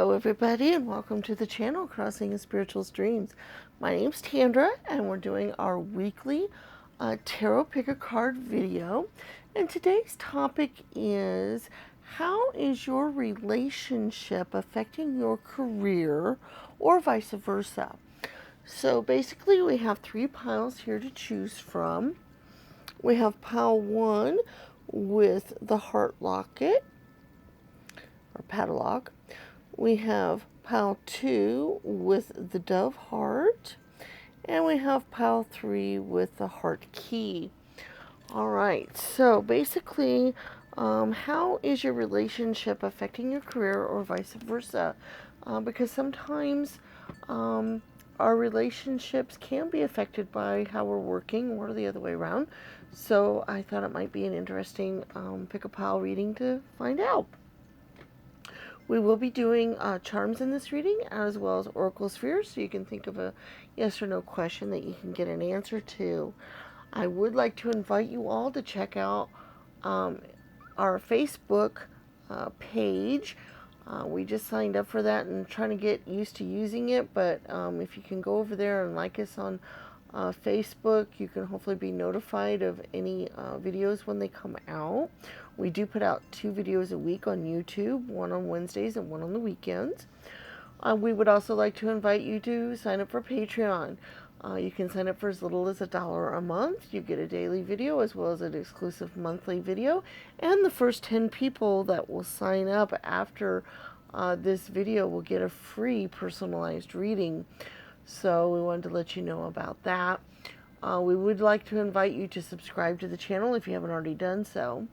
Hello everybody and welcome to the channel Crossing Spiritual Streams. My name's Tandra and we're doing our weekly tarot pick a card video, and today's topic is how is your relationship affecting your career or vice versa. So basically we have three piles here to choose from. We have pile 1 with the heart locket or padlock. We have pile 2 with the dove heart, and we have pile 3 with the heart key. All right, so basically, how is your relationship affecting your career or vice versa? Because sometimes our relationships can be affected by how we're working or the other way around. So I thought it might be an interesting pick a pile reading to find out. We will be doing charms in this reading as well as oracle spheres, so you can think of a yes or no question that you can get an answer to. I would like to invite you all to check out our Facebook page. We just signed up for that and trying to get used to using it, but if you can go over there and like us on Facebook, you can hopefully be notified of any videos when they come out. We do put out 2 videos a week on YouTube, one on Wednesdays and one on the weekends. We would also like to invite you to sign up for Patreon. You can sign up for as little as $1 a month. You get a daily video as well as an exclusive monthly video. And the first 10 people that will sign up after this video will get a free personalized reading. So we wanted to let you know about that. We would like to invite you to subscribe to the channel if you haven't already done so.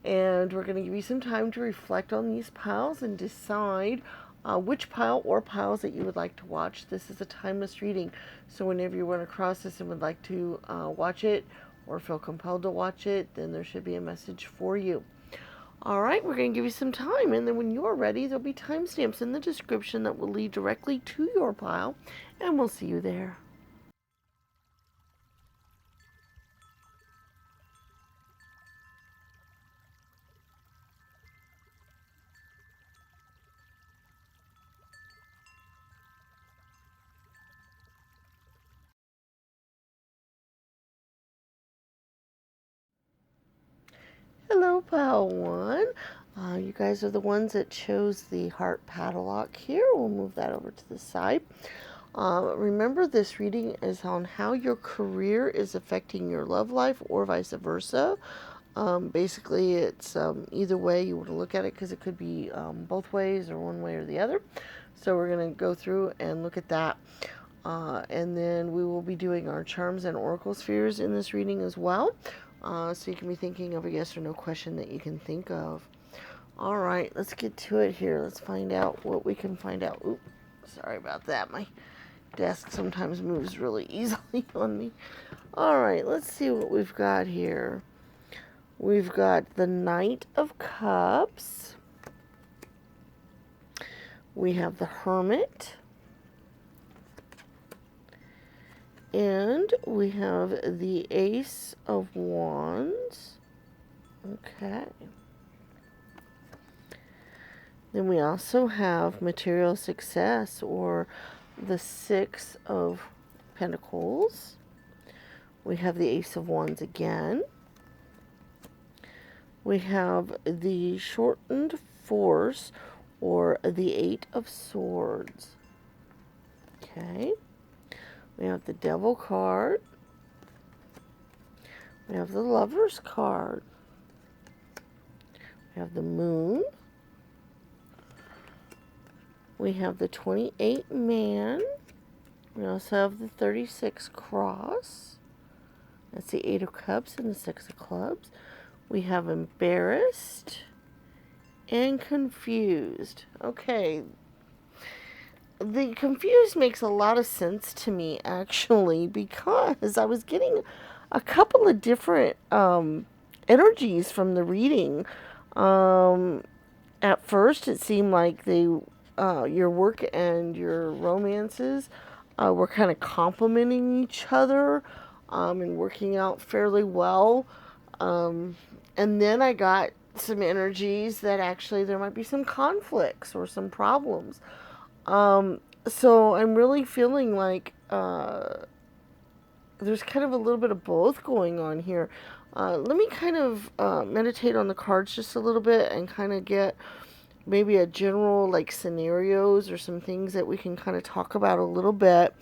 And we're going to give you some time to reflect on these piles and decide which pile or piles that you would like to watch. This is a timeless reading, so whenever you run across this and would like to watch it or feel compelled to watch it, then there should be a message for you. Alright, we're going to give you some time, and then when you're ready, there'll be timestamps in the description that will lead directly to your pile, and we'll see you there. Hello, pile 1. You guys are the ones that chose the heart padlock here. We'll move that over to the side. Remember, this reading is on how your career is affecting your love life or vice versa. Basically, it's either way you want to look at it, because it could be both ways or one way or the other. So we're going to go through and look at that. And then we will be doing our charms and oracle spheres in this reading as well. So you can be thinking of a yes or no question that you can think of. All right, let's get to it here. Let's find out what we can find out. Oops, sorry about that. My desk sometimes moves really easily on me. All right, let's see what we've got here. We've got the Knight of Cups. We have the Hermit. And we have the Ace of Wands. Okay. Then we also have material success, or the Six of Pentacles. We have the Ace of Wands again. We have the shortened force, or the Eight of Swords. Okay. We have the Devil card. We have the Lovers card. We have the Moon. We have the 28 Man. We also have the 36 Cross. That's the 8 of Cups and the 6 of Clubs. We have Embarrassed and Confused. Okay. The confused makes a lot of sense to me, actually, because I was getting a couple of different energies from the reading. At first, it seemed like your work and your romances were kind of complementing each other and working out fairly well. And then I got some energies that actually there might be some conflicts or some problems. So I'm really feeling like there's kind of a little bit of both going on here. Let me kind of meditate on the cards just a little bit and kind of get maybe a general like scenarios or some things that we can kind of talk about a little bit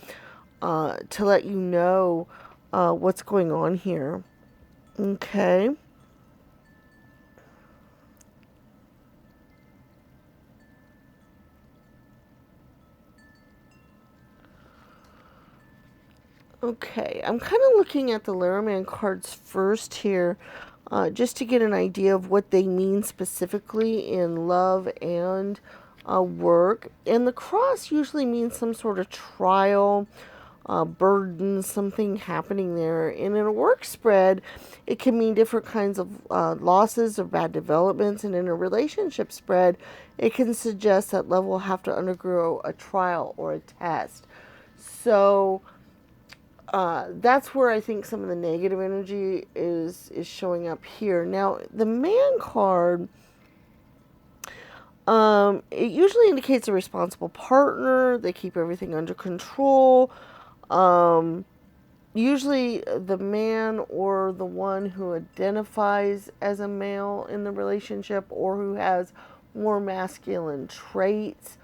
to let you know what's going on here. Okay. Okay, I'm kind of looking at the Laraman cards first here, just to get an idea of what they mean specifically in love and work. And the cross usually means some sort of trial, burden, something happening there. And in a work spread, it can mean different kinds of losses or bad developments. And in a relationship spread, it can suggest that love will have to undergo a trial or a test. So that's where I think some of the negative energy is showing up here. Now, the man card, it usually indicates a responsible partner. They keep everything under control. Usually the man or the one who identifies as a male in the relationship or who has more masculine traits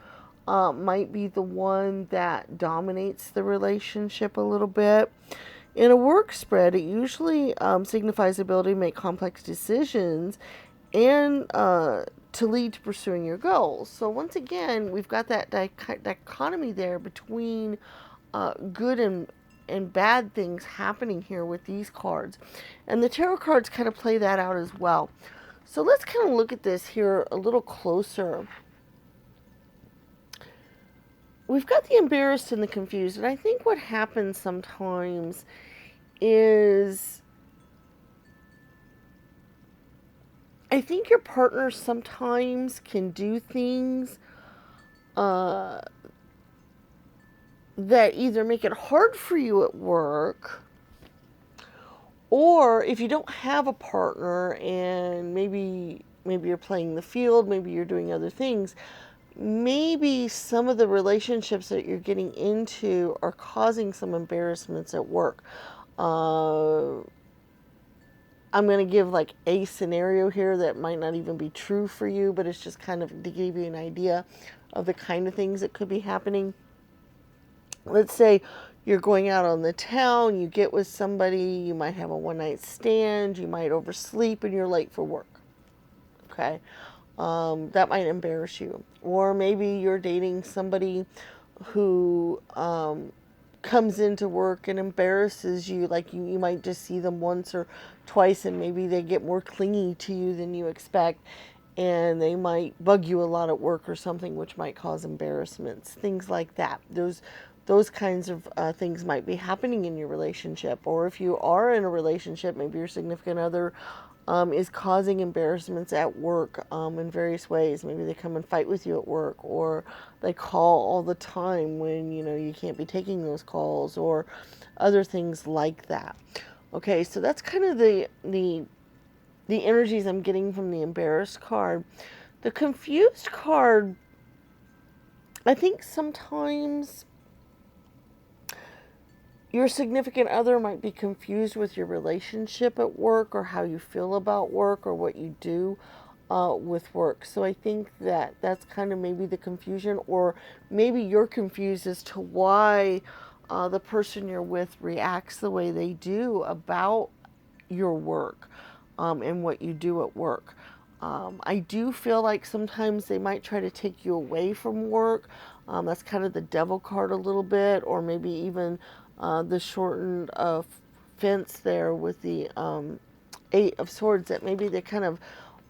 might be the one that dominates the relationship a little bit. In a work spread, it usually signifies the ability to make complex decisions and to lead to pursuing your goals. So once again, we've got that dichotomy there between good and bad things happening here with these cards. And the tarot cards kind of play that out as well. So let's kind of look at this here a little closer. We've got the embarrassed and the confused, and I think what happens sometimes is I think your partner sometimes can do things that either make it hard for you at work, or if you don't have a partner and maybe you're playing the field, maybe you're doing other things, maybe some of the relationships that you're getting into are causing some embarrassments at work. I'm going to give like a scenario here that might not even be true for you, but it's just kind of to give you an idea of the kind of things that could be happening. Let's say you're going out on the town, you get with somebody, you might have a one-night stand, you might oversleep, and you're late for work. Okay? That might embarrass you. Or maybe you're dating somebody who comes into work and embarrasses you. Like you might just see them once or twice and maybe they get more clingy to you than you expect. And they might bug you a lot at work or something, which might cause embarrassments. Things like that. Those kinds of things might be happening in your relationship. Or if you are in a relationship, maybe your significant other is causing embarrassments at work in various ways. Maybe they come and fight with you at work, or they call all the time when you can't be taking those calls, or other things like that. Okay, so that's kind of the energies I'm getting from the embarrassed card. The confused card, I think sometimes your significant other might be confused with your relationship at work or how you feel about work or what you do with work. So I think that that's kind of maybe the confusion, or maybe you're confused as to why the person you're with reacts the way they do about your work and what you do at work. I do feel like sometimes they might try to take you away from work. That's kind of the devil card a little bit, or maybe even the shortened fence there with the Eight of Swords, that maybe they kind of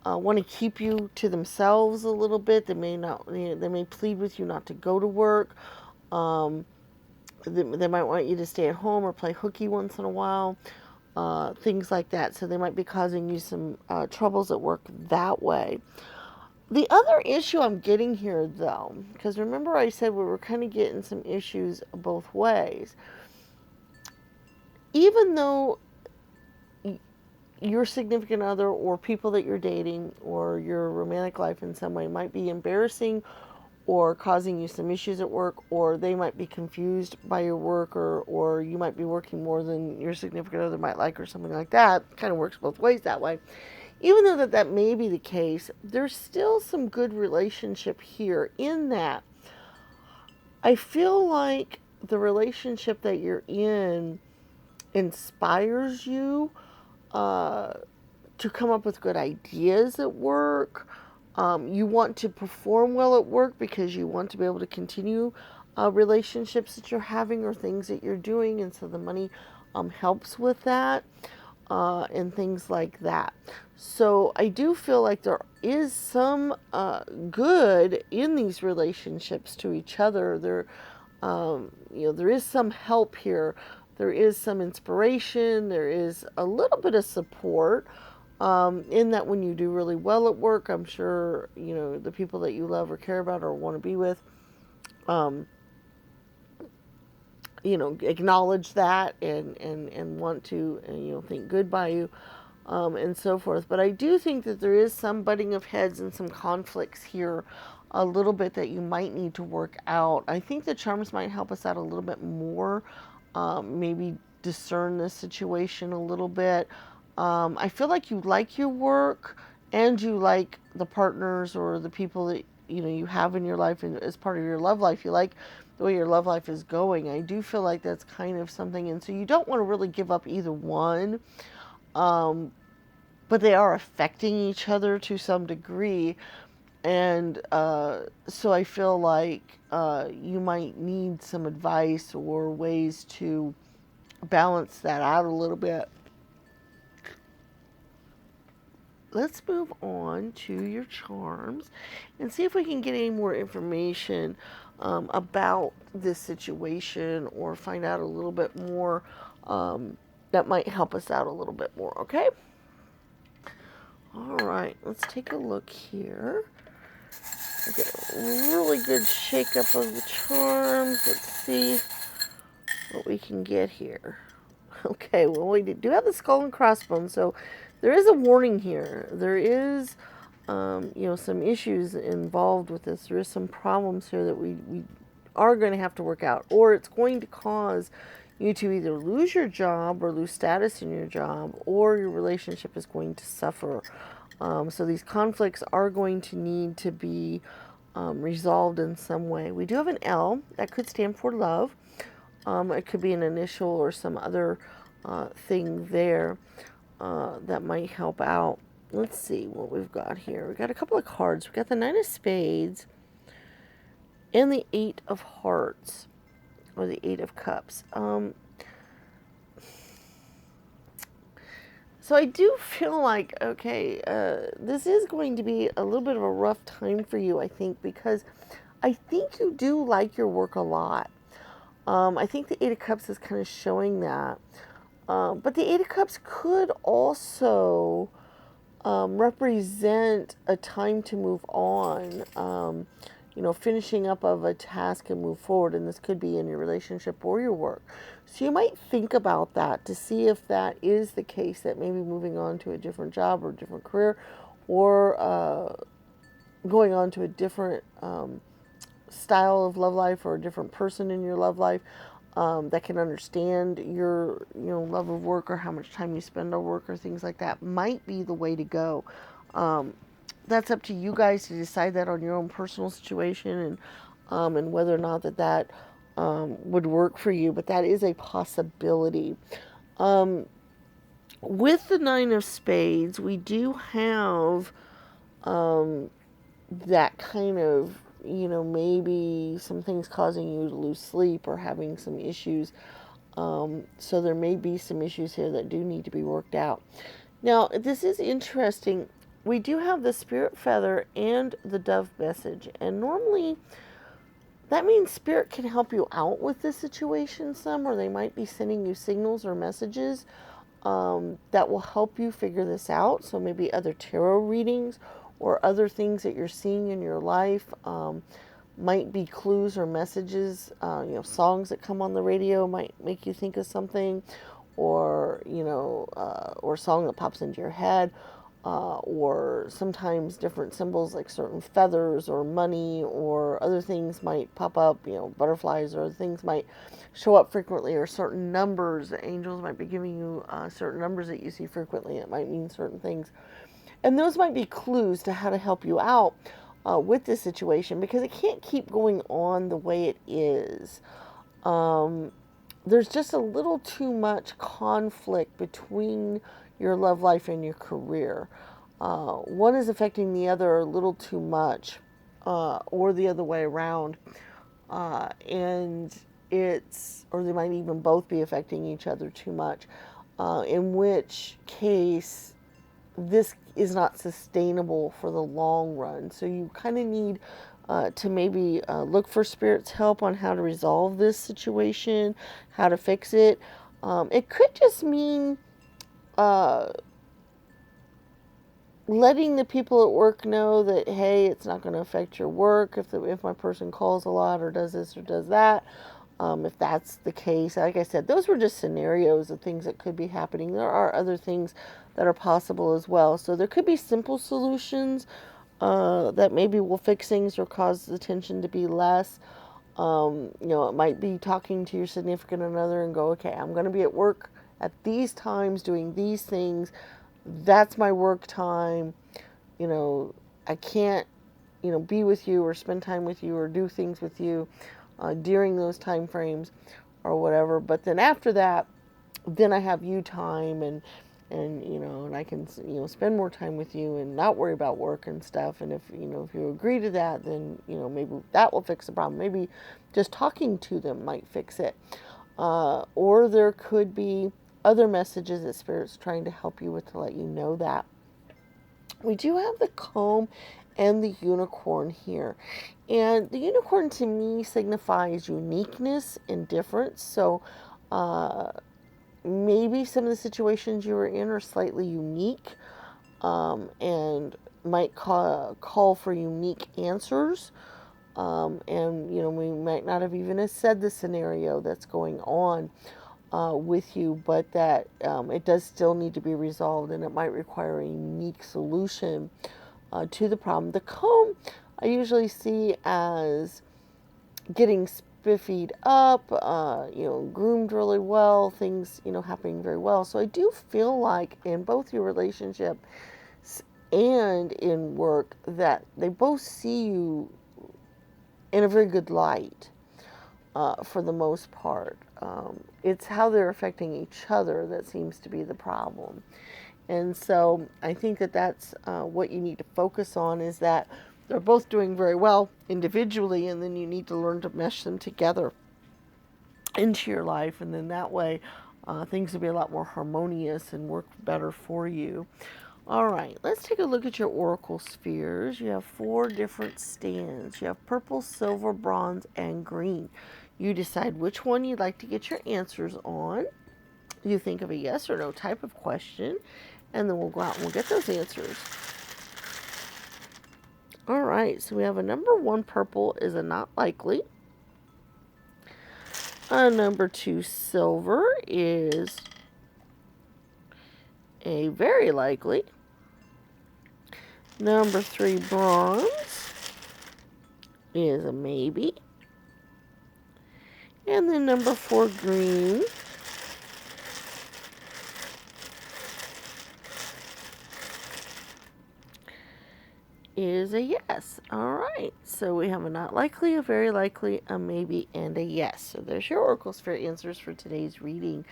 want to keep you to themselves a little bit. They may not. They may plead with you not to go to work. They might want you to stay at home or play hooky once in a while. Things like that. So they might be causing you some troubles at work that way. The other issue I'm getting here, though, because remember I said we were kind of getting some issues both ways. Even though your significant other or people that you're dating or your romantic life in some way might be embarrassing or causing you some issues at work, or they might be confused by your work, or you might be working more than your significant other might like, or something like that. Kind of works both ways that way. Even though that may be the case, there's still some good relationship here in that I feel like the relationship that you're in inspires you to come up with good ideas at work. You want to perform well at work because you want to be able to continue relationships that you're having or things that you're doing, and so the money helps with that and things like that. So I do feel like there is some good in these relationships to each other. There is some help here. There is some inspiration. There is a little bit of support. In that when you do really well at work, I'm sure, the people that you love or care about or want to be with, acknowledge that and want to, think good by you, and so forth. But I do think that there is some butting of heads and some conflicts here a little bit that you might need to work out. I think the charms might help us out a little bit more, maybe discern this situation a little bit. I feel like you like your work and you like the partners or the people that you have in your life, and as part of your love life, you like the way your love life is going. I do feel like that's kind of something, and so you don't want to really give up either one, but they are affecting each other to some degree, and so I feel like you might need some advice or ways to balance that out a little bit. Let's move on to your charms and see if we can get any more information about this situation, or find out a little bit more that might help us out a little bit more, okay? All right, let's take a look here. Get a really good shake-up of the charms. Let's see what we can get here. Okay, well, we do have the skull and crossbones, so there is a warning here. There is, some issues involved with this. There is some problems here that we are going to have to work out, or it's going to cause you to either lose your job or lose status in your job, or your relationship is going to suffer. So these conflicts are going to need to be resolved in some way. We do have an L. That could stand for love. It could be an initial or some other thing there that might help out. Let's see what we've got here. We've got a couple of cards. We've got the Nine of Spades and the Eight of Hearts, or the Eight of Cups. So I do feel like, okay, this is going to be a little bit of a rough time for you, I think, because I think you do like your work a lot. I think the Eight of Cups is kind of showing that. But the Eight of Cups could also represent a time to move on, finishing up of a task and move forward. And this could be in your relationship or your work. So you might think about that to see if that is the case, that maybe moving on to a different job or a different career, or going on to a different style of love life, or a different person in your love life that can understand your love of work, or how much time you spend on work, or things like that, might be the way to go. That's up to you guys to decide that on your own personal situation, and whether or not that would work for you, but that is a possibility. With the Nine of Spades, we do have that kind of, maybe some things causing you to lose sleep or having some issues. So there may be some issues here that do need to be worked out. Now, this is interesting. We do have the Spirit Feather and the Dove message, and normally that means Spirit can help you out with this situation some, or they might be sending you signals or messages that will help you figure this out. So maybe other tarot readings or other things that you're seeing in your life might be clues or messages. Songs that come on the radio might make you think of something, or, or a song that pops into your head, or sometimes different symbols like certain feathers or money or other things might pop up, butterflies or other things might show up frequently, or certain numbers. The angels might be giving you certain numbers that you see frequently. It might mean certain things. And those might be clues to how to help you out with this situation, because it can't keep going on the way it is. There's just a little too much conflict between your love life and your career. One is affecting the other a little too much, or the other way around. And or they might even both be affecting each other too much, in which case this is not sustainable for the long run. So you kind of need to maybe look for Spirit's help on how to resolve this situation, how to fix it. It could just mean letting the people at work know that, hey, it's not going to affect your work if my person calls a lot or does this or does that. If that's the case, like I said, those were just scenarios of things that could be happening. There are other things that are possible as well. So there could be simple solutions that maybe will fix things or cause the tension to be less. It might be talking to your significant other and go, okay, I'm going to be at work at these times doing these things. That's my work time. I can't, be with you or spend time with you or do things with you during those time frames or whatever. But then after that, then I have you time, and I can, spend more time with you and not worry about work and stuff. And if you agree to that, then, maybe that will fix the problem. Maybe just talking to them might fix it. Or there could be other messages that Spirit's trying to help you with to let you know that. We do have the comb and the unicorn here. And the unicorn to me signifies uniqueness and difference. So maybe some of the situations you were in are slightly unique, and might call for unique answers. And, we might not have even said the scenario that's going on with you, but that it does still need to be resolved, and it might require a unique solution to the problem. The comb I usually see as getting spiffied up, groomed really well, things, happening very well. So I do feel like in both your relationship and in work that they both see you in a very good light for the most part. It's how they're affecting each other that seems to be the problem. And so I think that that's what you need to focus on, is that they're both doing very well individually, and then you need to learn to mesh them together into your life, and then that way things will be a lot more harmonious and work better for you. All right, let's take a look at your oracle spheres. You have 4 different stands. You have purple, silver, bronze, and green. You decide which one you'd like to get your answers on. You think of a yes or no type of question, and then we'll go out and we'll get those answers. All right, so we have a number 1, purple, is a not likely. Number 2, silver, is a very likely. Number 3, bronze, is a maybe. And then number 4, green, is a yes. All right, so we have a not likely, a very likely, a maybe, and a yes. So there's your oracle sphere answers for today's reading.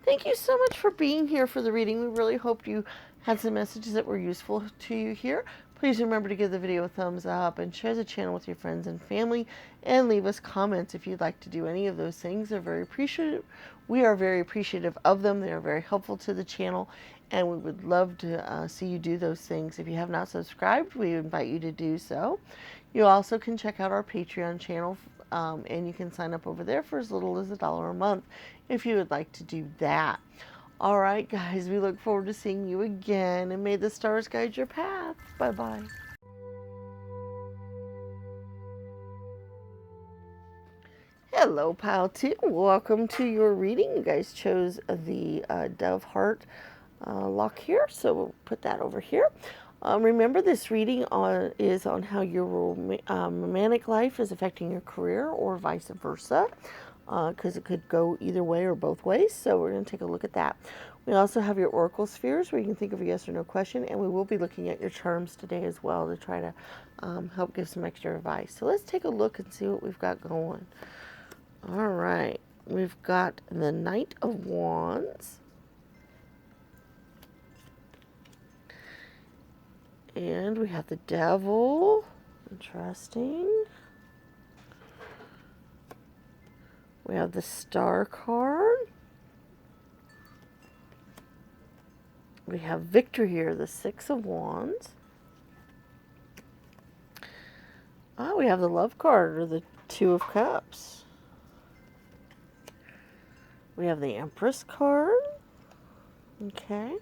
Thank you so much for being here for the reading. We really hope you had some messages that were useful to you here. Please remember to give the video a thumbs up and share the channel with your friends and family, and leave us comments if you'd like to do any of those things. They're very appreciative. We are very appreciative of them. They are very helpful to the channel, and we would love to see you do those things. If you have not subscribed, we invite you to do so. You also can check out our Patreon channel, and you can sign up over there for as little as $1 a month if you would like to do that. All right, guys, we look forward to seeing you again, and may the stars guide your path. Bye-bye. Hello, Pile 2. Welcome to your reading. You guys chose the Dove Heart lock here, so we'll put that over here. Remember, this reading is on how your romantic life is affecting your career or vice versa, because it could go either way or both ways, so we're going to take a look at that. We also have your oracle spheres where you can think of a yes or no question, and we will be looking at your charms today as well to try to help give some extra advice. So let's take a look and see what we've got going. All right, we've got the Knight of Wands. And we have the Devil. Interesting. We have the Star card. We have Victor here, the Six of Wands. We have the Love card, or the Two of Cups. We have the Empress card. Okay.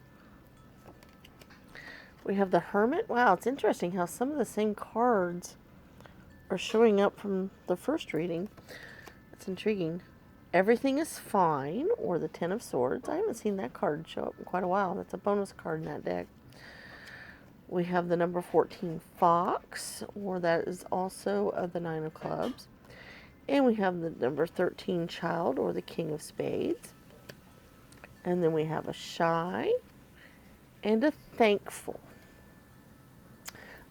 We have the Hermit. Wow, it's interesting how some of the same cards are showing up from the first reading. It's intriguing. Everything is Fine, or the Ten of Swords. I haven't seen that card show up in quite a while. That's a bonus card in that deck. We have the number 14, Fox, or that is also the Nine of Clubs. And we have the number 13, Child, or the King of Spades. And then we have a Shy and a Thankful.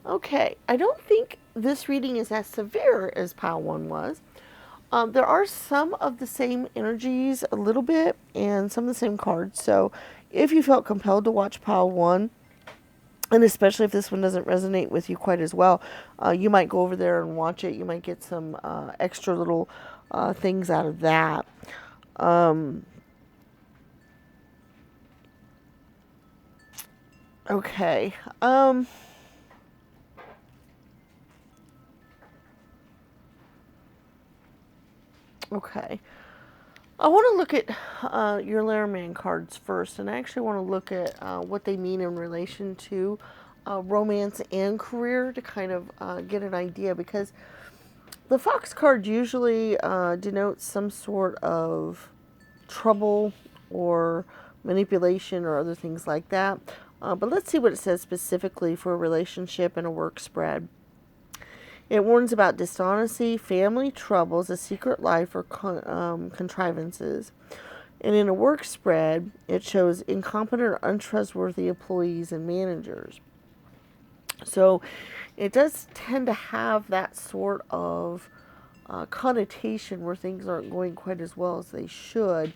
Okay, I don't think this reading is as severe as Pile 1 was. There are some of the same energies a little bit and some of the same cards. So if you felt compelled to watch Pile 1, and especially if this one doesn't resonate with you quite as well, you might go over there and watch it. You might get some extra little things out of that. Okay. Okay. I want to look at your Lehrman cards first, and I actually want to look at what they mean in relation to romance and career to kind of get an idea, because the Fox card usually denotes some sort of trouble or manipulation or other things like that. But let's see what it says specifically for a relationship and a work spread. It warns about dishonesty, family troubles, a secret life, or contrivances. And in a work spread, it shows incompetent or untrustworthy employees and managers. So it does tend to have that sort of connotation where things aren't going quite as well as they should.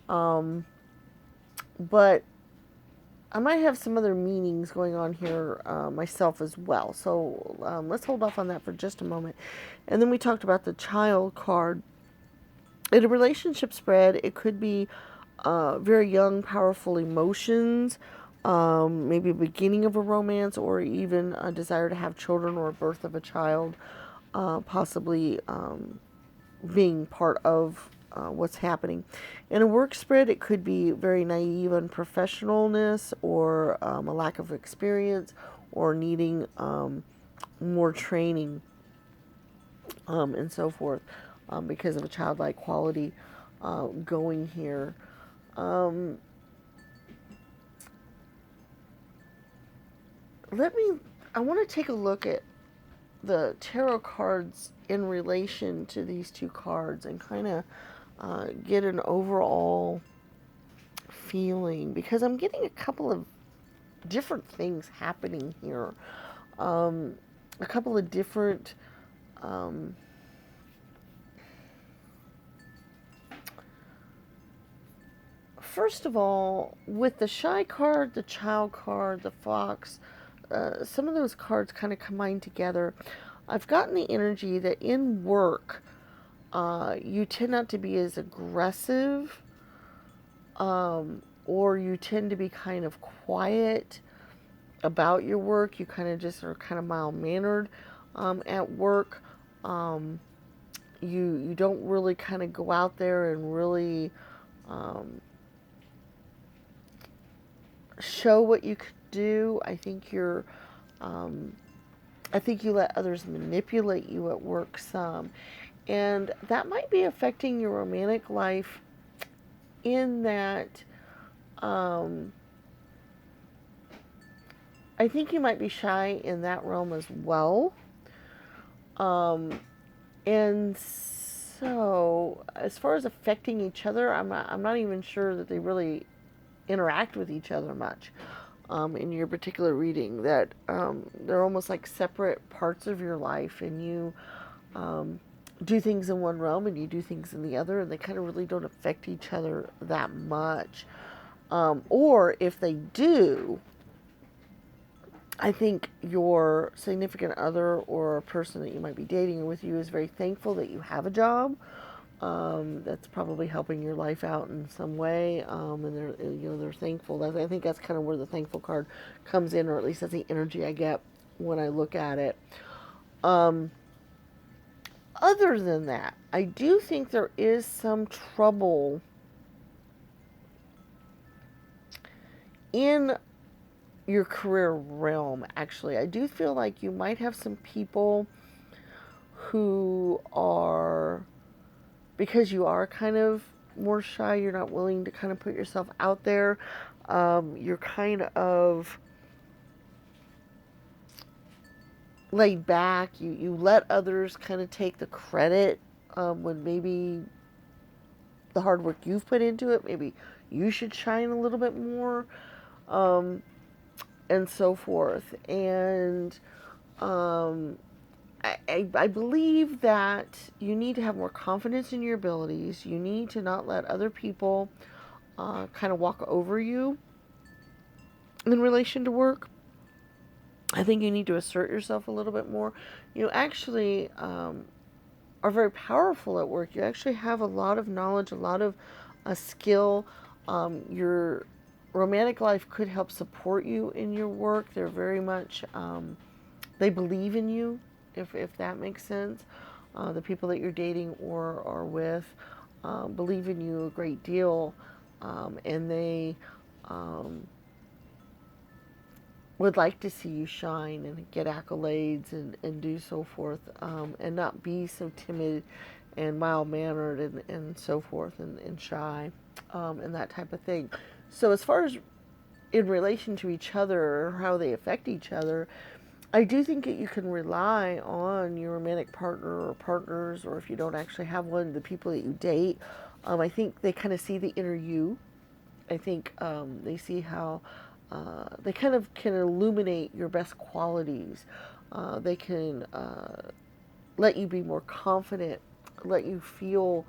But I might have some other meanings going on here myself as well. So let's hold off on that for just a moment. And then we talked about the Child card. In a relationship spread, it could be very young, powerful emotions, maybe a beginning of a romance, or even a desire to have children or a birth of a child, possibly being part of what's happening. In a work spread, it could be very naive unprofessionalness, or a lack of experience, or needing more training, and so forth, because of a childlike quality going here. I want to take a look at the tarot cards in relation to these two cards and kind of get an overall feeling, because I'm getting a couple of different things happening here. A couple of different first of all, with the Shy card, the Child card, the Fox, some of those cards kind of combine together. I've gotten the energy that in work, you tend not to be as aggressive, or you tend to be kind of quiet about your work. You kind of just are kind of mild-mannered at work. You don't really kind of go out there and really show what you could do. I think I think you let others manipulate you at work some. And that might be affecting your romantic life in that I think you might be shy in that realm as well. And so, as far as affecting each other, I'm not even sure that they really interact with each other much in your particular reading. That they're almost like separate parts of your life, and you do things in one realm and you do things in the other, and they kind of really don't affect each other that much. Or if they do, I think your significant other or a person that you might be dating or with you is very thankful that you have a job. That's probably helping your life out in some way, and they're thankful. I think that's kind of where the thankful card comes in, or at least that's the energy I get when I look at it. Other than that, I do think there is some trouble in your career realm. Actually, I do feel like you might have some people who are, because you are kind of more shy, you're not willing to kind of put yourself out there. You're kind of laid back. You let others kind of take the credit when maybe the hard work you've put into it, maybe you should shine a little bit more, and so forth. And I believe that you need to have more confidence in your abilities. You need to not let other people kind of walk over you in relation to work. I think you need to assert yourself a little bit more. You actually are very powerful at work. You actually have a lot of knowledge, a lot of skill. Your romantic life could help support you in your work. They're very much, they believe in you, if that makes sense. The people that you're dating or are with believe in you a great deal, and they would like to see you shine and get accolades and do so forth, and not be so timid and mild-mannered and so forth and shy, and that type of thing. So as far as in relation to each other or how they affect each other, I do think that you can rely on your romantic partner or partners, or if you don't actually have one, the people that you date. I think they kind of see the inner you. I think they see how they kind of can illuminate your best qualities. They can let you be more confident, let you feel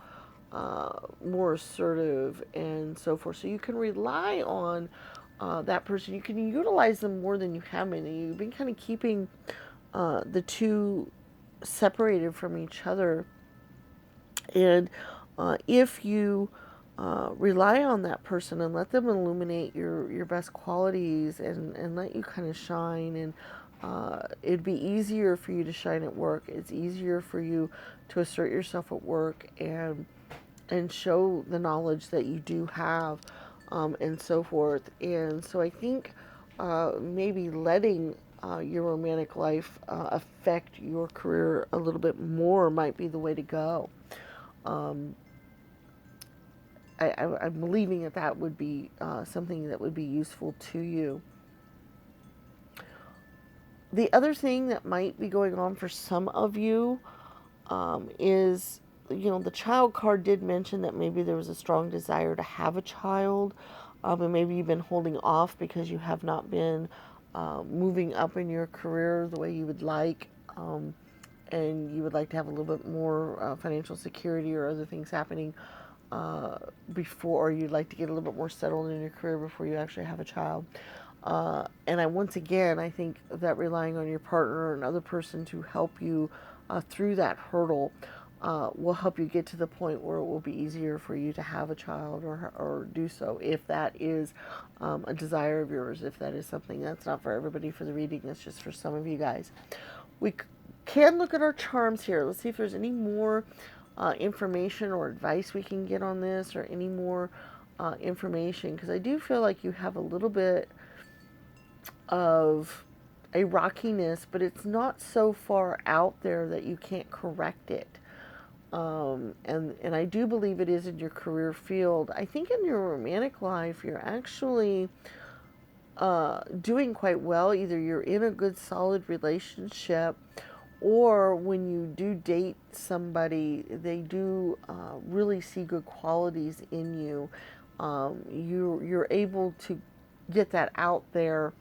more assertive, and so forth. So you can rely on that person. You can utilize them more than you have been. And you've been kind of keeping the two separated from each other. And if you rely on that person and let them illuminate your best qualities and let you kind of shine, and it'd be easier for you to shine at work. It's easier for you to assert yourself at work and show the knowledge that you do have, and so forth. And so I think maybe letting your romantic life affect your career a little bit more might be the way to go. I'm believing that would be something that would be useful to you. The other thing that might be going on for some of you is, the child card did mention that maybe there was a strong desire to have a child, and maybe you've been holding off because you have not been moving up in your career the way you would like, and you would like to have a little bit more financial security or other things happening before, or you'd like to get a little bit more settled in your career before you actually have a child. And once again, I think that relying on your partner or another person to help you through that hurdle will help you get to the point where it will be easier for you to have a child or do so, if that is a desire of yours, if that is something that's not for everybody for the reading, that's just for some of you guys. We can look at our charms here. Let's see if there's any more information or advice we can get on this, or any more information, because I do feel like you have a little bit of a rockiness, but it's not so far out there that you can't correct it. And I do believe it is in your career field. I think in your romantic life, you're actually doing quite well. Either you're in a good, solid relationship, or when you do date somebody, they do really see good qualities in you. You're able to get that out there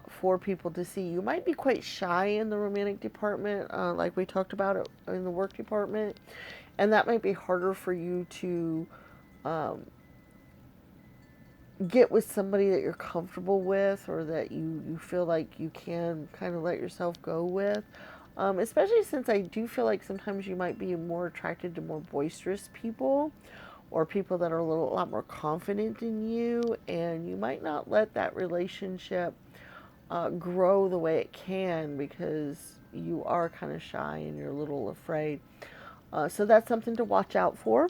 for people to see. You might be quite shy in the romantic department, like we talked about it in the work department, and that might be harder for you to get with somebody that you're comfortable with, or that you feel like you can kind of let yourself go with. Especially since I do feel like sometimes you might be more attracted to more boisterous people, or people that are a lot more confident in you, and you might not let that relationship grow the way it can because you are kind of shy and you're a little afraid. So that's something to watch out for,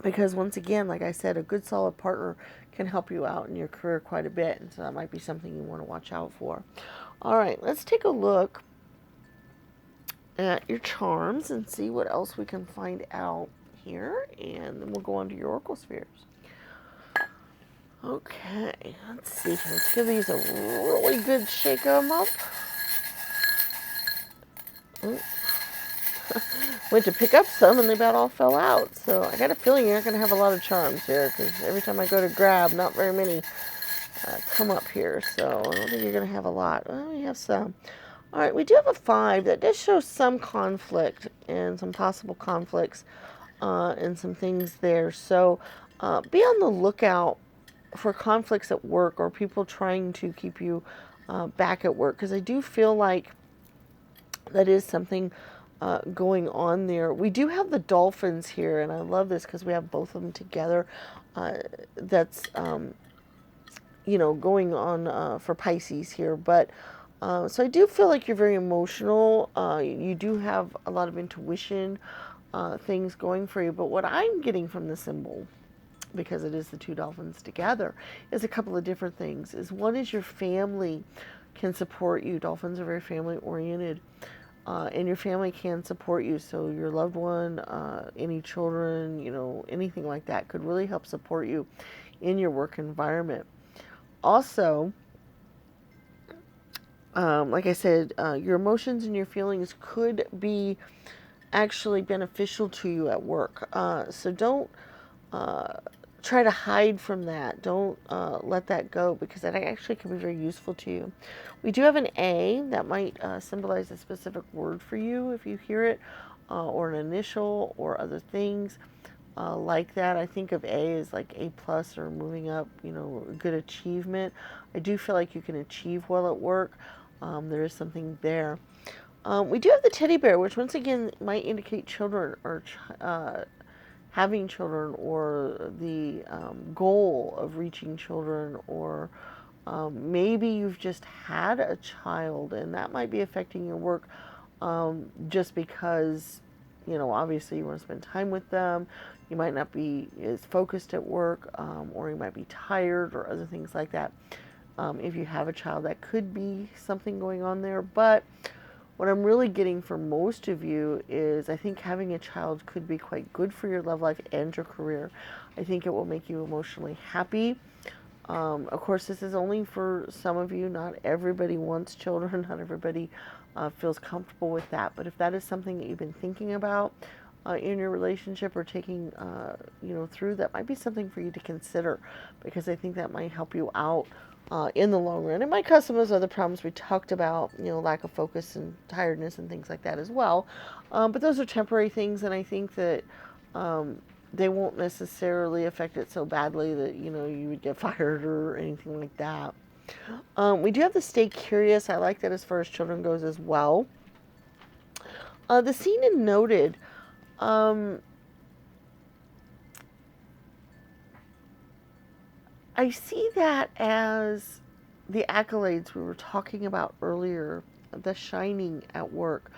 because once again, like I said, a good solid partner can help you out in your career quite a bit, and so that might be something you want to watch out for. All right, let's take a look at your charms and see what else we can find out here, and then we'll go on to your oracle spheres. Okay, let's see. Let's give these a really good shake 'em up. Oh. Went to pick up some and they about all fell out. So I got a feeling you're not going to have a lot of charms here, because every time I go to grab, not very many come up here. So I don't think you're going to have a lot. Well, we have some. All right, we do have a 5. That does show some conflict and some possible conflicts and some things there. So be on the lookout for conflicts at work, or people trying to keep you back at work, because I do feel like that is something going on there. We do have the dolphins here, and I love this because we have both of them together. That's going on for Pisces here, but so I do feel like you're very emotional. You do have a lot of intuition things going for you, but what I'm getting from the symbol, because it is the 2 dolphins together, is a couple of different things. One is your family can support you. Dolphins are very family oriented. And your family can support you. So your loved one, any children, anything like that could really help support you in your work environment. Also, like I said, your emotions and your feelings could be actually beneficial to you at work. So don't try to hide from that. Don't let that go, because that actually can be very useful to you. We do have an A that might symbolize a specific word for you if you hear it, or an initial, or other things like that. I think of A as like A plus, or moving up, good achievement. I do feel like you can achieve well at work. There is something there. We do have the teddy bear, which once again might indicate children, or having children, or the goal of reaching children, or maybe you've just had a child and that might be affecting your work, just because, obviously you want to spend time with them. You might not be as focused at work, or you might be tired, or other things like that. If you have a child, that could be something going on there. But what I'm really getting for most of you is, I think having a child could be quite good for your love life and your career. I think it will make you emotionally happy. Of course, this is only for some of you. Not everybody wants children. Not everybody feels comfortable with that. But if that is something that you've been thinking about in your relationship, or taking, through, that might be something for you to consider, because I think that might help you out in the long run. It might cause some of those other problems we talked about, lack of focus and tiredness and things like that as well. But those are temporary things, and I think that they won't necessarily affect it so badly that, you would get fired or anything like that. We do have the stay curious. I like that as far as children goes as well. The seen and noted. I see that as the accolades we were talking about earlier, the shining at work.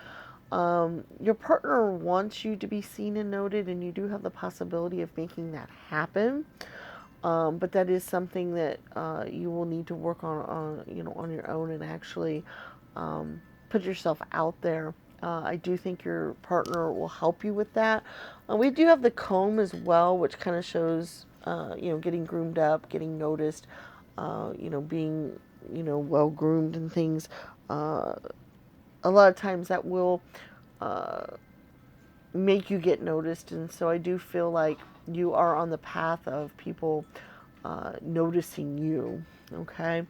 Your partner wants you to be seen and noted, and you do have the possibility of making that happen. But that is something that you will need to work on your own, and actually put yourself out there I do think your partner will help you with that. We do have the comb as well, which kind of shows, getting groomed up, getting noticed, being, well groomed and things. A lot of times that will make you get noticed, and so I do feel like you are on the path of people noticing you. Okay,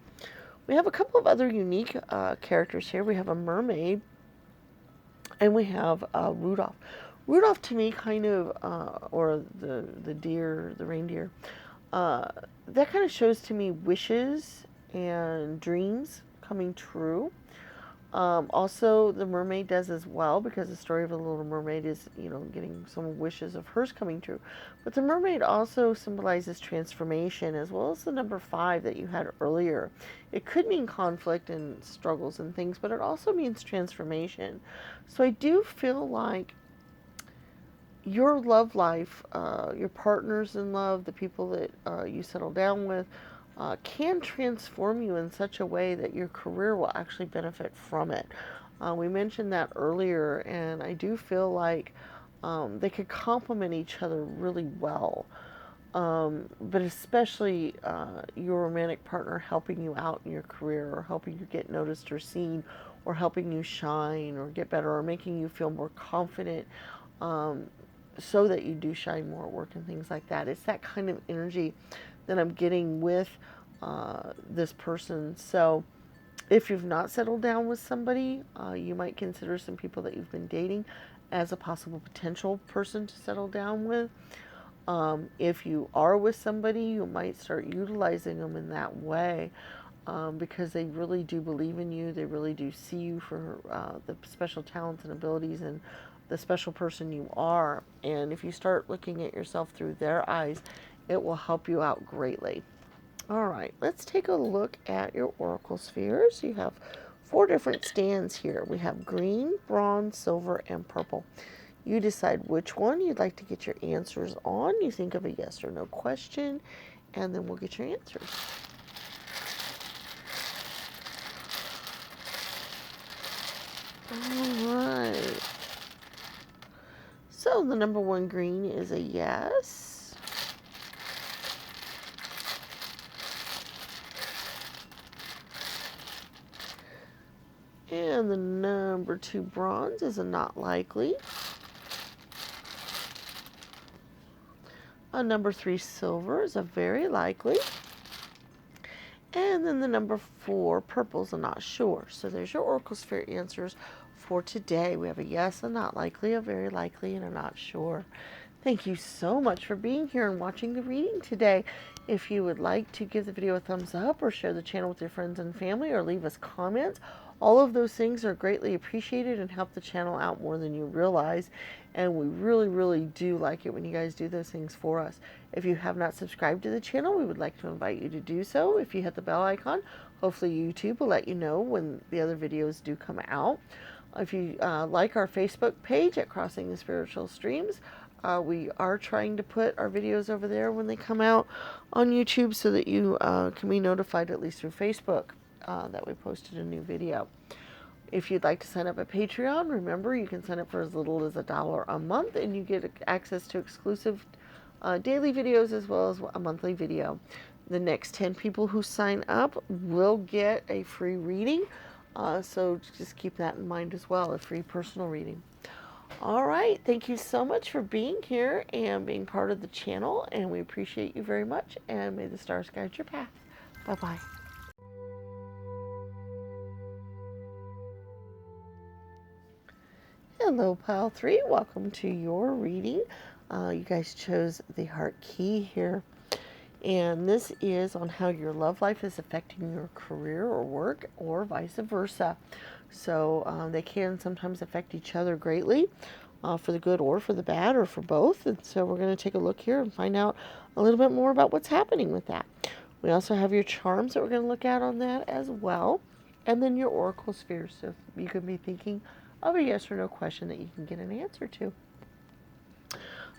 we have a couple of other unique characters here. We have a mermaid, and we have Rudolph. Rudolph to me kind of, or the deer, the reindeer, that kind of shows to me wishes and dreams coming true. Also, the mermaid does as well, because the story of the Little Mermaid is, getting some wishes of hers coming true. But the mermaid also symbolizes transformation, as well as the number 5 that you had earlier. It could mean conflict and struggles and things, but it also means transformation. So I do feel like your love life, your partners in love, the people that you settle down with, can transform you in such a way that your career will actually benefit from it. We mentioned that earlier, and I do feel like they could complement each other really well. But especially your romantic partner helping you out in your career, or helping you get noticed or seen, or helping you shine or get better, or making you feel more confident, so that you do shine more at work and things like that. It's that kind of energy that I'm getting with this person. So if you've not settled down with somebody, you might consider some people that you've been dating as a possible potential person to settle down with. If you are with somebody, you might start utilizing them in that way, because they really do believe in you. They really do see you for the special talents and abilities and the special person you are. And if you start looking at yourself through their eyes, it will help you out greatly. All right, let's take a look at your oracle spheres. You have 4 different stands here. We have green, bronze, silver, and purple. You decide which one you'd like to get your answers on. You think of a yes or no question, and then we'll get your answers. All right. So the number 1 green is a yes. And the number 2 bronze is a not likely. A number 3 silver is a very likely. And then the number 4 purple is a not sure. So there's your oracle sphere answers for today. We have a yes, a not likely, a very likely, and a not sure. Thank you so much for being here and watching the reading today. If you would like to give the video a thumbs up, or share the channel with your friends and family, or leave us comments, all of those things are greatly appreciated and help the channel out more than you realize. And we really, really do like it when you guys do those things for us. If you have not subscribed to the channel, we would like to invite you to do so. If you hit the bell icon, hopefully YouTube will let you know when the other videos do come out. If you like our Facebook page at Crossing the Spiritual Streams, we are trying to put our videos over there when they come out on YouTube, so that you can be notified, at least through Facebook, that we posted a new video. If you'd like to sign up at Patreon, remember you can sign up for as little as $1 a month, and you get access to exclusive daily videos as well as a monthly video. The next 10 people who sign up will get a free reading, so just keep that in mind as well, a free personal reading. All right, thank you so much for being here and being part of the channel, and we appreciate you very much, and may the stars guide your path. Bye-bye. Hello, Pile 3. Welcome to your reading. You guys chose the Heart Key here, and this is on how your love life is affecting your career or work, or vice versa. So they can sometimes affect each other greatly, for the good or for the bad, or for both. And so we're going to take a look here and find out a little bit more about what's happening with that. We also have your charms that we're going to look at on that as well, and then your oracle spheres. So you could be thinking of a yes or no question that you can get an answer to.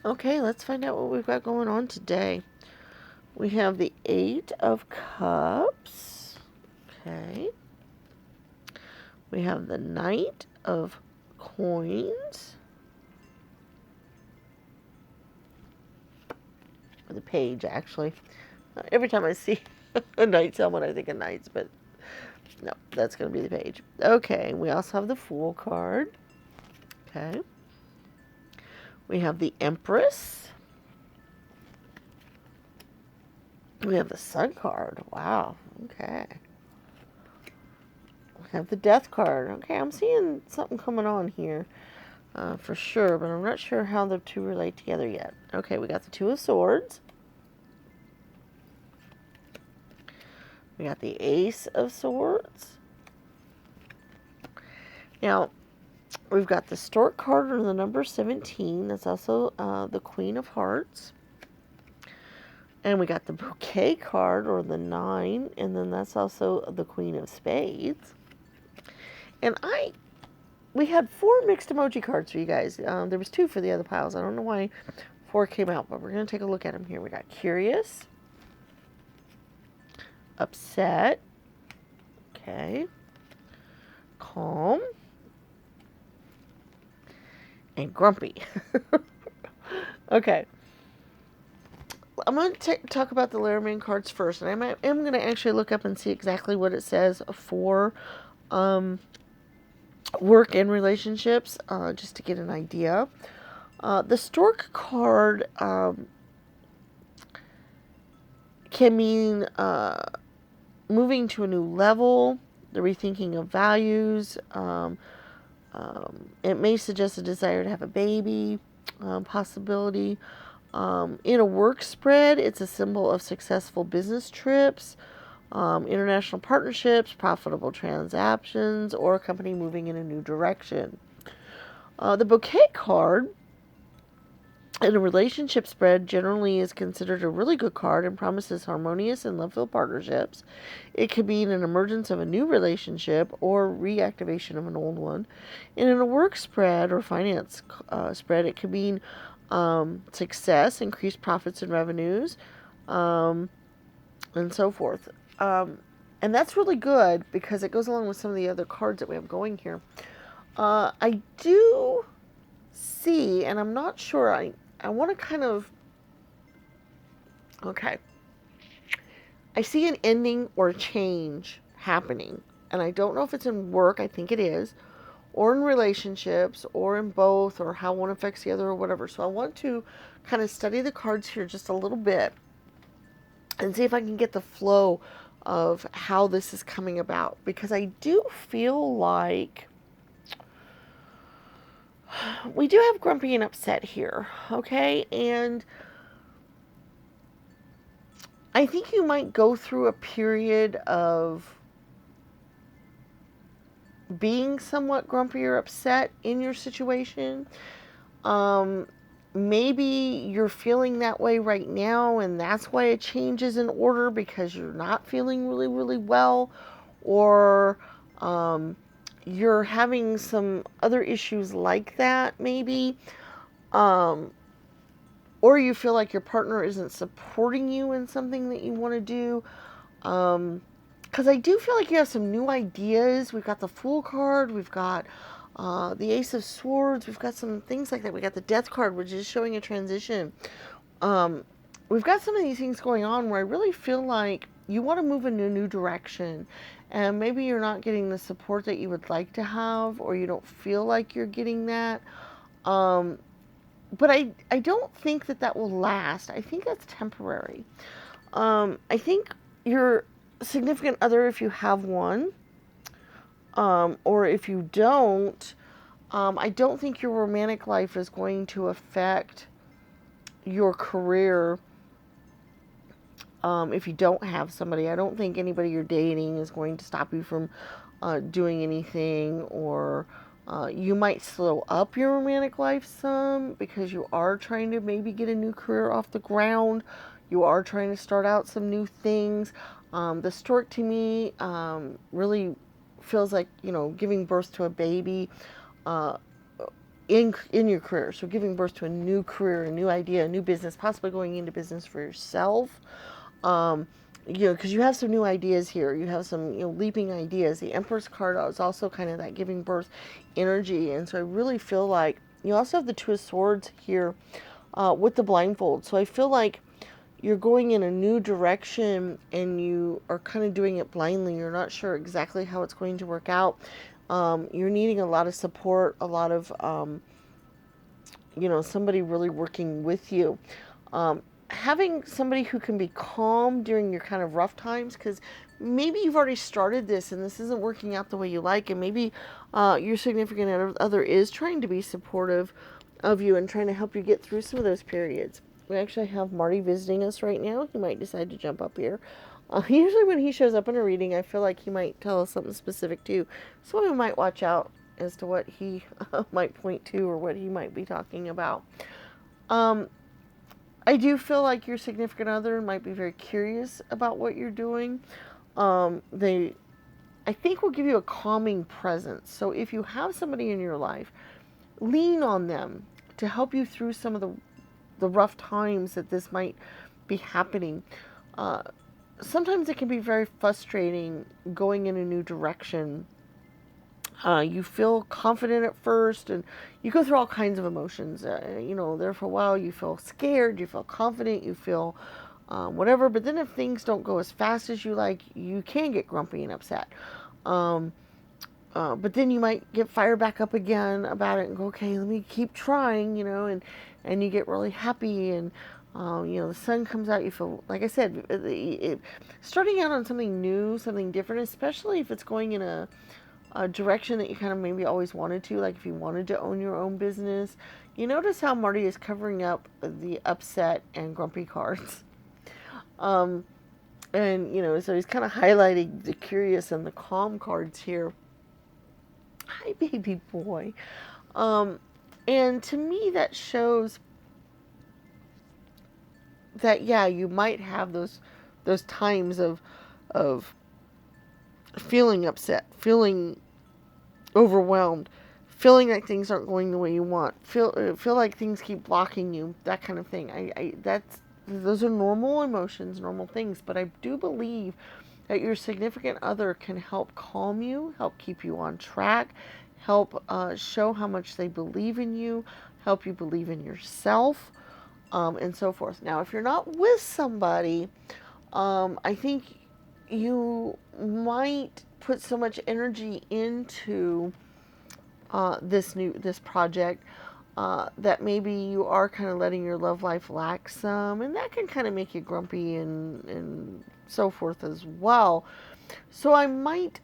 Okay, let's find out what we've got going on today. We have the 8 of Cups. Okay. We have the Knight of coins. Or the page, actually. Every time I see a knight's helmet, I think of knights, but no, that's going to be the page. Okay, we also have the Fool card. Okay. We have the Empress. We have the Sun card. Wow. Okay. We have the Death card. Okay, I'm seeing something coming on here for sure, but I'm not sure how the two relate together yet. Okay, we got the Two of Swords. We got the Ace of Swords. Now, we've got the Stork card or the number 17. That's also the Queen of Hearts. And we got the Bouquet card or the 9. And then that's also the Queen of Spades. And we had 4 mixed emoji cards for you guys. There was 2 for the other piles. I don't know why 4 came out, but we're going to take a look at them here. We got Curious. Upset. Okay. Calm. And grumpy. Okay. I'm going to talk about the Letterman cards first. And I am going to actually look up and see exactly what it says for work and relationships, just to get an idea. The Stork card can mean moving to a new level, the rethinking of values. It may suggest a desire to have a baby, possibility. In a work spread, it's a symbol of successful business trips, international partnerships, profitable transactions, or a company moving in a new direction. The Bouquet card in a relationship spread generally is considered a really good card and promises harmonious and love-filled partnerships. It could mean an emergence of a new relationship or reactivation of an old one. And in a work spread or finance spread, it could mean success, increased profits and revenues, and so forth. And that's really good because it goes along with some of the other cards that we have going here. I do see, and I'm not sure, I want to kind of, okay. I see an ending or a change happening. And I don't know if it's in work, I think it is, or in relationships, or in both, or how one affects the other, or whatever. So I want to kind of study the cards here just a little bit and see if I can get the flow of how this is coming about. Because I do feel like we do have grumpy and upset here, okay? And I think you might go through a period of being somewhat grumpy or upset in your situation. Maybe you're feeling that way right now, and that's why a change is in order because you're not feeling really, really well, or you're having some other issues like that, maybe. Or you feel like your partner isn't supporting you in something that you want to do. Because I do feel like you have some new ideas. We've got the Fool card. We've got the Ace of Swords. We've got some things like that. We got the Death card, which is showing a transition. We've got some of these things going on where I really feel like you want to move in a new direction. And maybe you're not getting the support that you would like to have, or you don't feel like you're getting that. But I don't think that will last. I think that's temporary. I think your significant other, if you have one, or if you don't, I don't think your romantic life is going to affect your career if you don't have somebody. I don't think anybody you're dating is going to stop you from doing anything, or you might slow up your romantic life some because you are trying to maybe get a new career off the ground. You are trying to start out some new things. The Stork to me really feels like, giving birth to a baby in your career. So giving birth to a new career, a new idea, a new business, possibly going into business for yourself. because you have some new ideas here. You have some, leaping ideas. The Empress card is also kind of that giving birth energy. And so I really feel like you also have the Two of Swords here with the blindfold. So I feel like you're going in a new direction and you are kind of doing it blindly. You're not sure exactly how it's going to work out. You're needing a lot of support, a lot of, somebody really working with you. Having somebody who can be calm during your kind of rough times, because maybe you've already started this and this isn't working out the way you like, and maybe your significant other is trying to be supportive of you and trying to help you get through some of those periods. We actually have Marty visiting us right now. He might decide to jump up here. Usually when he shows up in a reading, I feel like he might tell us something specific too. So we might watch out as to what he might point to or what he might be talking about. I do feel like your significant other might be very curious about what you're doing. They, I think, will give you a calming presence. So if you have somebody in your life, lean on them to help you through some of the rough times that this might be happening. Sometimes it can be very frustrating going in a new direction. You feel confident at first, and you go through all kinds of emotions. There for a while, you feel scared, you feel confident, you feel whatever. But then if things don't go as fast as you like, you can get grumpy and upset. But then you might get fired back up again about it and go, okay, let me keep trying, and you get really happy, and the sun comes out. You feel, like I said, starting out on something new, something different, especially if it's going in a direction that you kind of maybe always wanted to, like if you wanted to own your own business. You notice how Marty is covering up the upset and grumpy cards. And, so he's kind of highlighting the curious and the calm cards here. Hi, baby boy. And to me, that shows that, yeah, you might have those times of feeling upset, feeling overwhelmed, feeling like things aren't going the way you want, feel like things keep blocking you, that kind of thing. Those are normal emotions, normal things, but I do believe that your significant other can help calm you, help keep you on track, help show how much they believe in you, help you believe in yourself, and so forth. Now, if you're not with somebody, I think you might put so much energy into this project that maybe you are kind of letting your love life lack some, and that can kind of make you grumpy and so forth as well. So I might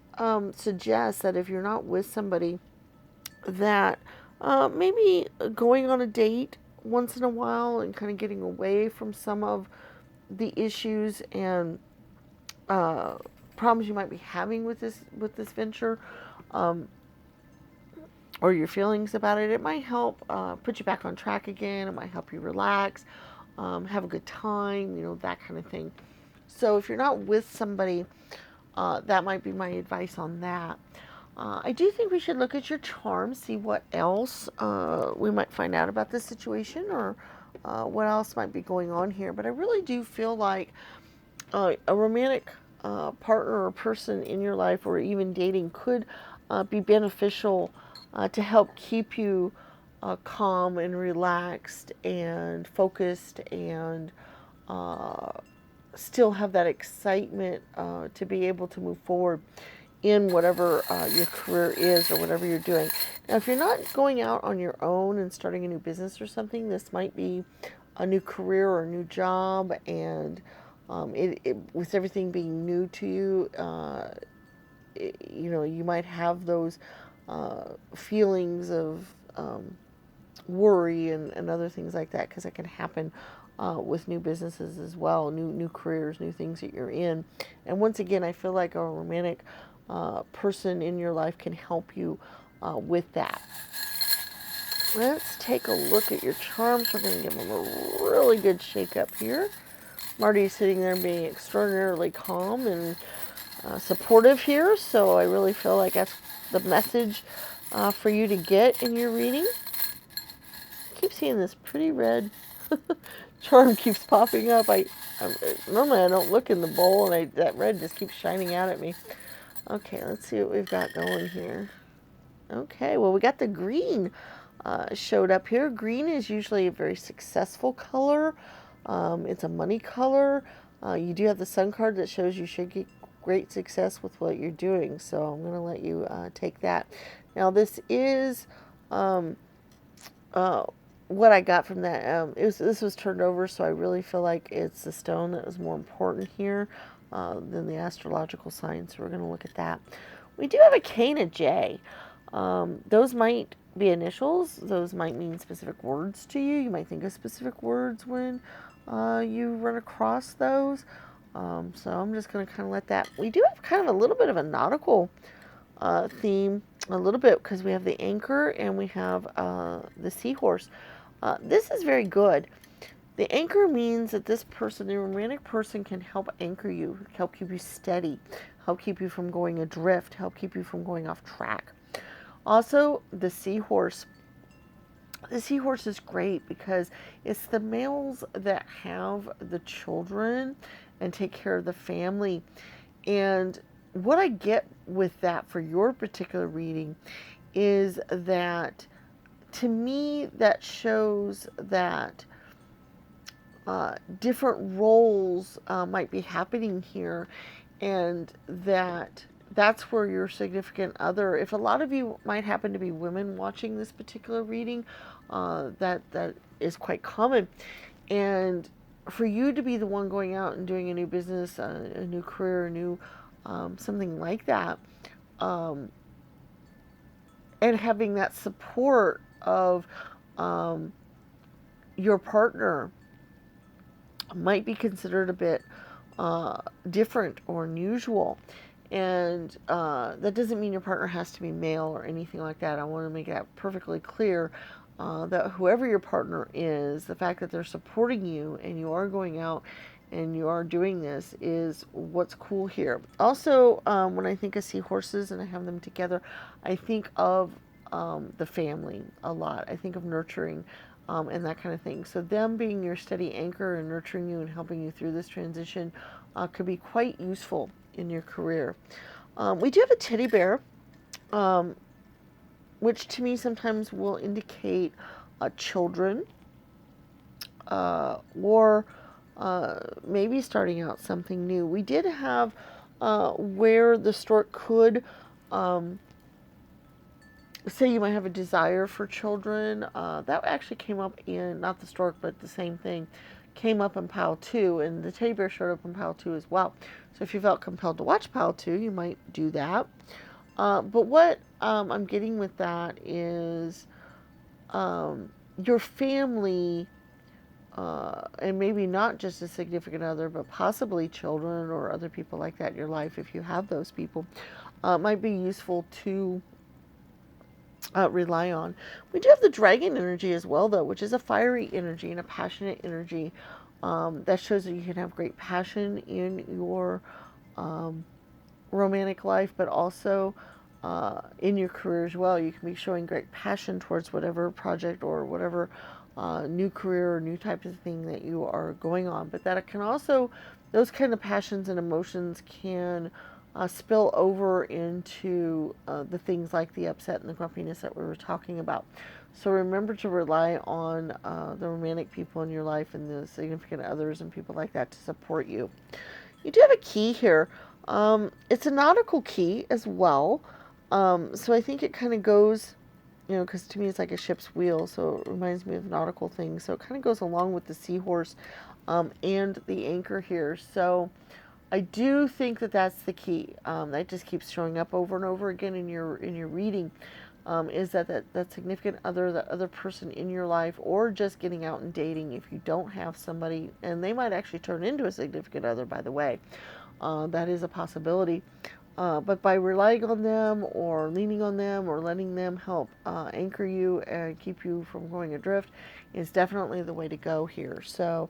suggest that if you're not with somebody, that maybe going on a date once in a while and kind of getting away from some of the issues and problems you might be having with this venture, or your feelings about it. It might help put you back on track again. It might help you relax, have a good time, that kind of thing. So if you're not with somebody, that might be my advice on that. I do think we should look at your charm, see what else we might find out about this situation, or what else might be going on here. But I really do feel like a romantic partner or person in your life, or even dating, could be beneficial to help keep you calm and relaxed and focused, and still have that excitement to be able to move forward in whatever your career is or whatever you're doing. Now, if you're not going out on your own and starting a new business or something, this might be a new career or a new job, and with everything being new to you, you might have those feelings of worry and other things like that, because it can happen with new businesses as well, new careers, new things that you're in. And once again, I feel like a romantic person in your life can help you with that. Let's take a look at your charms. We're going to give them a really good shake up here. Marty's sitting there being extraordinarily calm and supportive here, so I really feel like that's the message for you to get in your reading. I keep seeing this pretty red charm keeps popping up. Normally I don't look in the bowl, and that red just keeps shining out at me. Okay, let's see what we've got going here. Okay, well, we got the green showed up here. Green is usually a very successful color. It's a money color. You do have the sun card that shows you should get great success with what you're doing. So I'm going to let you take that. Now, this is what I got from that. This was turned over, so I really feel like it's the stone that was more important here than the astrological sign. So we're going to look at that. We do have a K and a J. Those might be initials. Those might mean specific words to you. You might think of specific words when you run across those. So I'm just going to kind of let that. We do have kind of a little bit of a nautical theme, a little bit, because we have the anchor and we have the seahorse. This is very good. The anchor means that this person, the romantic person, can help anchor you, help keep you steady, help keep you from going adrift, help keep you from going off track. Also, the seahorse. The seahorse is great because it's the males that have the children and take care of the family. And what I get with that for your particular reading is that, to me, that shows that different roles might be happening here, and that's where your significant other, if a lot of you might happen to be women watching this particular reading, that is quite common. And for you to be the one going out and doing a new business, a new career, a new something like that, and having that support of your partner might be considered a bit different or unusual. And that doesn't mean your partner has to be male or anything like that. I want to make that perfectly clear, that whoever your partner is, the fact that they're supporting you and you are going out and you are doing this is what's cool here. Also, when I think of seahorses and I have them together, I think of the family a lot. I think of nurturing and that kind of thing. So them being your steady anchor and nurturing you and helping you through this transition could be quite useful in your career. We do have a teddy bear, which to me sometimes will indicate children or maybe starting out something new. We did have where the stork could say you might have a desire for children. That actually came up in, not the stork, but the same thing came up in pile 2, and the teddy bear showed up in pile 2 as well. So if you felt compelled to watch pile 2, you might do that. But what I'm getting with that is your family, and maybe not just a significant other, but possibly children or other people like that in your life, if you have those people, might be useful to rely on. We do have the dragon energy as well, though, which is a fiery energy and a passionate energy that shows that you can have great passion in your romantic life, but also in your career as well. You can be showing great passion towards whatever project or whatever new career or new type of thing that you are going on. But that it can also, those kind of passions and emotions can spill over into the things like the upset and the grumpiness that we were talking about. So remember to rely on the romantic people in your life and the significant others and people like that to support you. You do have a key here. It's a nautical key as well. So I think it kind of goes, because to me it's like a ship's wheel, so it reminds me of nautical things. So it kind of goes along with the seahorse and the anchor here. So I do think that that's the key. That just keeps showing up over and over again in your reading. Is that significant other, the other person in your life, or just getting out and dating if you don't have somebody, and they might actually turn into a significant other, by the way. That is a possibility. But by relying on them or leaning on them or letting them help anchor you and keep you from going adrift is definitely the way to go here. So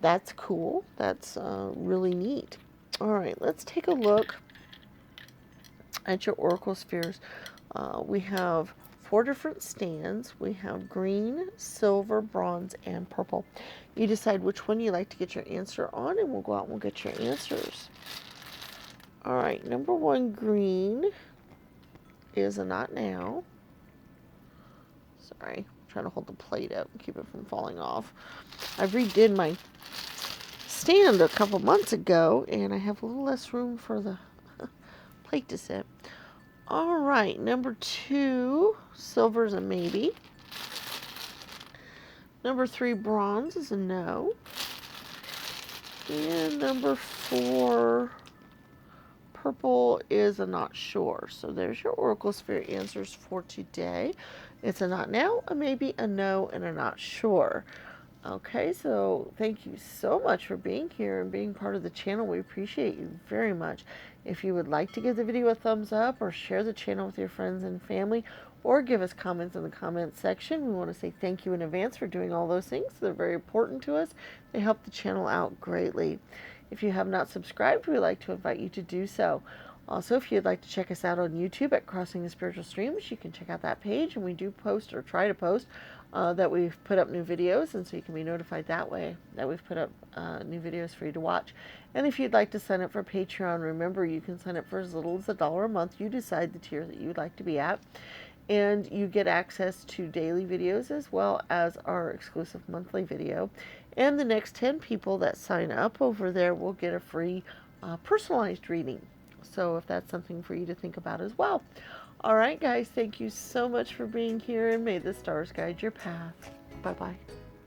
that's cool. That's really neat. All right, let's take a look at your oracle spheres. We have 4 different stands. We have green, silver, bronze, and purple. You decide which one you like to get your answer on, and we'll go out and we'll get your answers. All right, number 1, green, is a not now. Sorry, I'm trying to hold the plate up and keep it from falling off. I redid my stand a couple months ago, and I have a little less room for the plate to sit. All right, number 2, silver is a maybe. Number 3, bronze is a no. And number 4, purple is a not sure. So there's your Oracle Spirit answers for today. It's a not now, a maybe, a no, and a not sure. Okay, so thank you so much for being here and being part of the channel. We appreciate you very much. If you would like to give the video a thumbs up or share the channel with your friends and family or give us comments in the comments section, we want to say thank you in advance for doing all those things. They're very important to us. They help the channel out greatly. If you have not subscribed, we'd like to invite you to do so. Also, if you'd like to check us out on YouTube at Crossing the Spiritual Streams, you can check out that page, and we do post or try to post that we've put up new videos, and so you can be notified that way that we've put up new videos for you to watch. And if you'd like to sign up for Patreon, remember you can sign up for as little as $1 a month. You decide the tier that you'd like to be at, and you get access to daily videos as well as our exclusive monthly video. And the next 10 people that sign up over there will get a free personalized reading. So if that's something for you to think about as well. All right, guys, thank you so much for being here, and may the stars guide your path. Bye-bye.